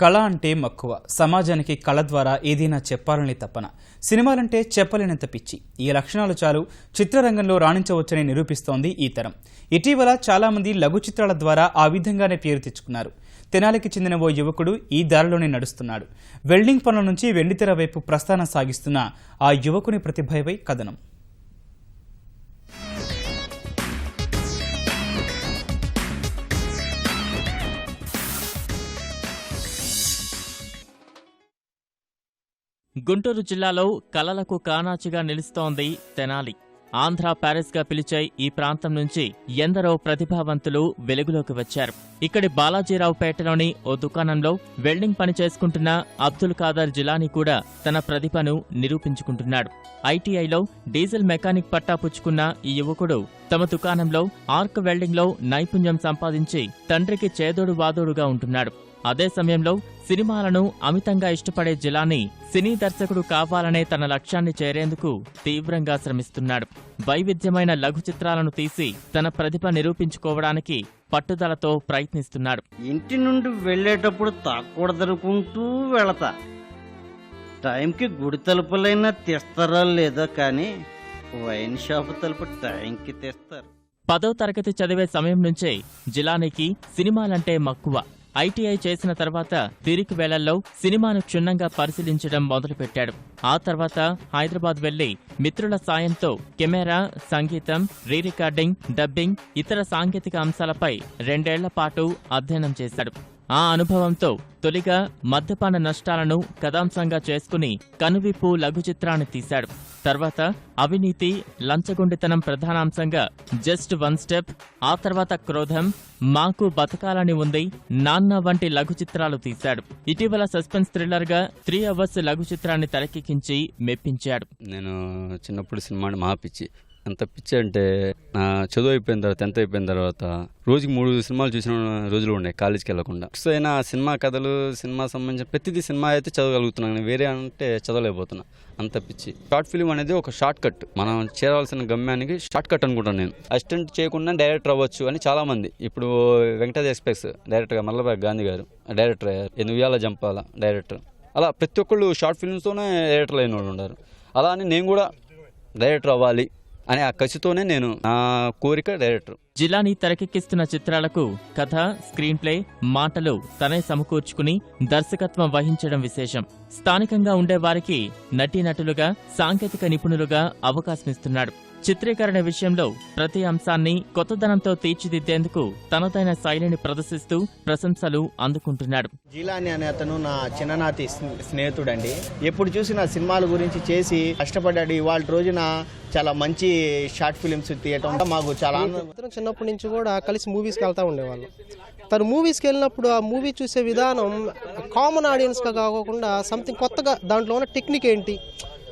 కళ అంటే మక్కువ, సమాజానికి కళ ద్వారా ఏదైనా చెప్పాలని తపన. సినిమాలంటే చెప్పలేనంత పిచ్చి. ఈ లక్షణాలు చాలు చిత్రరంగంలో రాణించవచ్చని నిరూపిస్తోంది ఈ తరం. ఇటీవల చాలామంది లఘు చిత్రాల ద్వారా ఆ విధంగానే పేరు తెచ్చుకున్నారు. తెనాలికి చెందిన ఓ యువకుడు ఈ దారిలోనే నడుస్తున్నాడు. వెల్డింగ్ పనుల నుంచి వెండితెర వైపు ప్రస్థానం సాగిస్తున్న ఆ యువకుని ప్రతిభపై కథనం. గుంటూరు జిల్లాలో కళలకు కానాచిగా నిలుస్తోంది తెనాలి. ఆంధ్ర ప్యారిస్గా పిలిచే ఈ ప్రాంతం నుంచి ఎందరో ప్రతిభావంతులు వెలుగులోకి వచ్చారు. ఇక్కడి బాలాజీరావుపేటలోని ఓ దుకాణంలో వెల్డింగ్ పని చేసుకుంటున్న అబ్దుల్ ఖాదర్ జిలానీ కూడా తన ప్రతిభను నిరూపించుకుంటున్నాడు. ఐటీఐలో డీజిల్ మెకానిక్ పట్టా పుచ్చుకున్న ఈ యువకుడు తమ దుకాణంలో ఆర్క్ వెల్డింగ్లో నైపుణ్యం సంపాదించి తండ్రికి చేదోడు వాదోడుగా ఉంటున్నాడు. అదే సమయంలో సినిమాలను అమితంగా ఇష్టపడే జిలానీ సినీ దర్శకుడు కావాలనే తన లక్ష్యాన్ని చేరేందుకు తీవ్రంగా శ్రమిస్తున్నాడు. వైవిధ్యమైన లఘు చిత్రాలను తీసి తన ప్రతిభ నిరూపించుకోవడానికి పట్టుదలతో ప్రయత్నిస్తున్నాడు. ఇంటి నుండి వెళ్లేటప్పుడు తాకూడదనుకుంటూ వెళతా. టైంకి గుడి తలుపులైనా తెస్తారా లేదా కానీ వైన్ షాపు తలుపు టైంకి తెస్తారు. 10వ తరగతి చదివే సమయం నుంచే జిలానీకి సినిమాలంటే మక్కువ. ఐటీఐ చేసిన తర్వాత తిరిగి వేళల్లో సినిమాను క్షుణ్ణంగా పరిశీలించడం మొదలుపెట్టాడు. ఆ తర్వాత హైదరాబాద్ వెళ్లి మిత్రుల సాయంతో కెమెరా, సంగీతం, రీ రికార్డింగ్, డబ్బింగ్, ఇతర సాంకేతిక అంశాలపై 2 ఏళ్ల పాటు అధ్యయనం చేశాడు. ఆ అనుభవంతో తొలిగా మద్యపాన నష్టాలను కథాంశంగా చేసుకుని కనువిప్పు లఘు చిత్రాన్ని తీశాడు. తర్వాత అవినీతి, లంచగొండితనం ప్రధానాంశంగా జస్ట్ 1 స్టెప్, ఆ తర్వాత క్రోధం, మాకు బతకాలని ఉంది, నాన్న వంటి లఘు చిత్రాలు తీశాడు. ఇటీవల సస్పెన్స్ థ్రిల్లర్గా 3 అవర్స్ లఘు చిత్రాన్ని తెరకెక్కించి మెప్పించాడు. నేను చిన్నప్పుడు సినిమా మహాపిచ్చి. ఎంత పిచ్చి అంటే నా చదువు అయిపోయిన తర్వాత 10th అయిపోయిన తర్వాత రోజుకి 3 సినిమాలు చూసిన రోజులు ఉన్నాయి కాలేజీకి వెళ్లకుండా. అయినా సినిమా కథలు, సినిమా సంబంధించిన ప్రతిదీ సినిమా అయితే చదవగలుగుతున్నాను, వేరే అంటే చదవలేకపోతున్నా. అంత పిచ్చి. షార్ట్ ఫిల్మ్ అనేది ఒక షార్ట్ కట్. మనం చేరాల్సిన గమ్యానికి షార్ట్ కట్ అనుకుంటాను. నేను అసిస్టెంట్ చేయకుండా డైరెక్టర్ అవ్వచ్చు అని చాలా మంది. ఇప్పుడు వెంకటేష్ ఎక్స్ప్రెస్ డైరెక్టర్ మల్లబాగ్ గాంధీ గారు డైరెక్టర్ అయ్యారు. నువ్వేలా జంపాల డైరెక్టర్. అలా ప్రతి ఒక్కళ్ళు షార్ట్ ఫిల్మ్స్తోనే డైరెక్టర్లు అయిన వాళ్ళు ఉన్నారు. అలా అని నేను కూడా డైరెక్టర్ అవ్వాలి అనే ఆ కసితోనే నేను నా కోరిక డైరెక్టర్. జిలానీ తెరకెక్కిస్తున్న చిత్రాలకు కథ, స్క్రీన్ ప్లే, మాటలు తనే సమకూర్చుకుని దర్శకత్వం వహించడం విశేషం. స్థానికంగా ఉండేవారికి నటీనటులుగా, సాంకేతిక నిపుణులుగా అవకాశమిస్తున్నాడు. చిత్రీకరణ విషయంలో ప్రతి అంశాన్ని కొత్తదనంతో తీర్చిదిద్దేందుకు తనదైన శైలిని ప్రదర్శిస్తూ ప్రశంసలు అందుకుంటున్నాడు. జిలానీ అనే అతను నా చిన్ననాటి స్నేహితుడండి. ఎప్పుడు చూసిన సినిమాల గురించి చేసి కష్టపడ్డాడు. ఇవాళ రోజున చాలా మంచి షార్ట్ ఫిలిమ్స్ తీయటం మాకు చాలా ఆనందం. చిన్నప్పటి నుంచి కూడా కలిసి మూవీస్కి వెళ్తూ ఉండేవాళ్ళం. తను మూవీస్కి వెళ్ళినప్పుడు ఆ మూవీ చూసే విధానం కామన్ ఆడియన్స్గా కాకుండా సంథింగ్ కొత్తగా, దాంట్లో ఉన్న టెక్నిక్ ఏంటి,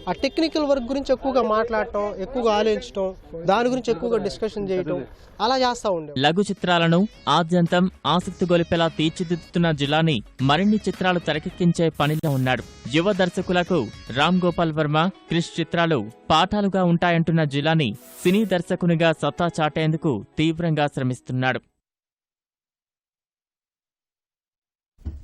ఆ టెక్నికల్ వర్క్ గురించి ఎక్కువగా మాట్లాడటం, ఎక్కువగా ఆలోచించడం, దాని గురించి ఎక్కువగా డిస్కషన్ చేయటం, అలా చేస్తూ ఉండే. లఘు చిత్రాలను ఆద్యంతం ఆసక్తి గొలిపేలా తీర్చిదిద్దుతున్న జిలానీ మరిన్ని చిత్రాలు తెరకెక్కించే పనిలో ఉన్నాడు. యువ దర్శకులకు రామ్ గోపాల్ వర్మ, క్రిష్ చిత్రాలు పాఠాలుగా ఉంటాయంటున్న జిలానీ సినీ దర్శకునిగా సత్తా చాటేందుకు తీవ్రంగా శ్రమిస్తున్నాడు.